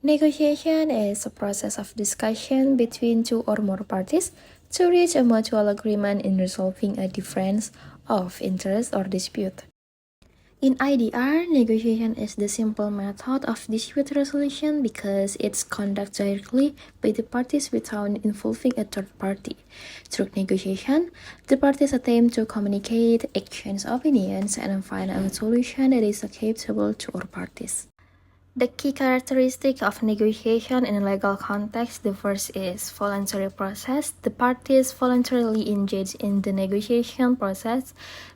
Negotiation is a process of discussion between two or more parties to reach a mutual agreement in resolving a difference of interest or dispute. In IDR, negotiation is the simple method of dispute resolution because it's conducted directly by the parties without involving a third party. Through negotiation, the parties attempt to communicate, exchange opinions, and find a solution that is acceptable to all parties. The key characteristic of negotiation in a legal context, the first is voluntary process. The parties voluntarily engage in the negotiation process.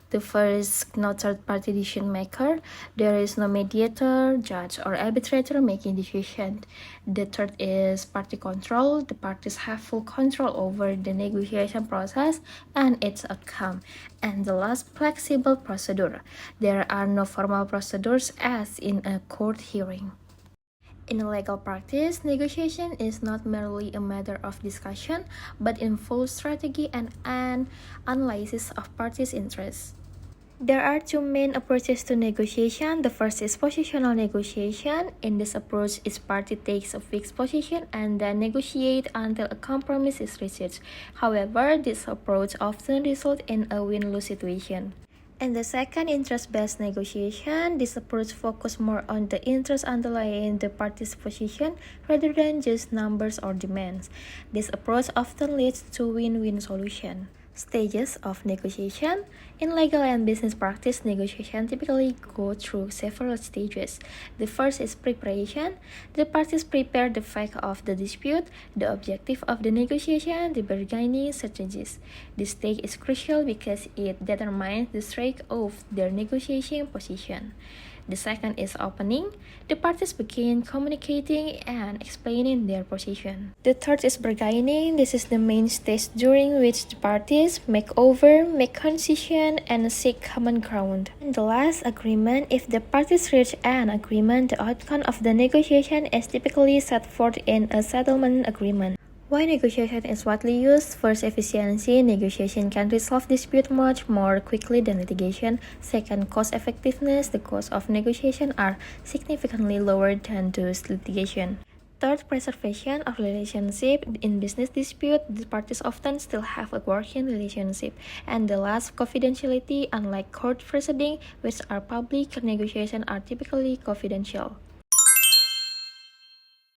The first, no third-party decision maker. There is no mediator, judge, or arbitrator making decision. The third is party control. The parties have full control over the negotiation process and its outcome. And the last, flexible procedure. There are no formal procedures as in a court hearing. In a legal practice, negotiation is not merely a matter of discussion, but involves strategy and an analysis of parties' interests. There are two main approaches to negotiation. The first is positional negotiation. In this approach, each party takes a fixed position and then negotiate until a compromise is reached. However, this approach often results in a win-lose situation. And the second, interest-based negotiation. This approach focuses more on the interest underlying the parties' position rather than just numbers or demands. This approach often leads to win-win solution. Stages of negotiation. In legal and business practice, negotiation typically go through several stages. The first is preparation. The parties prepare the fact of the dispute, the objective of the negotiation, the bargaining strategies. This stage is crucial because it determines the strength of their negotiation position. The second is opening. The parties begin communicating and explaining their position. The third is bargaining. This is the main stage during which the parties make concession, and seek common ground. And the last, agreement. If the parties reach an agreement, the outcome of the negotiation is typically set forth in a settlement agreement. Why negotiation is widely used? First, efficiency. Negotiation can resolve dispute much more quickly than litigation. Second, cost effectiveness. The costs of negotiation are significantly lower than those litigation. Third, preservation of relationship. In business dispute, the parties often still have a working relationship. And the last, confidentiality. Unlike court proceedings, which are public, negotiations are typically confidential.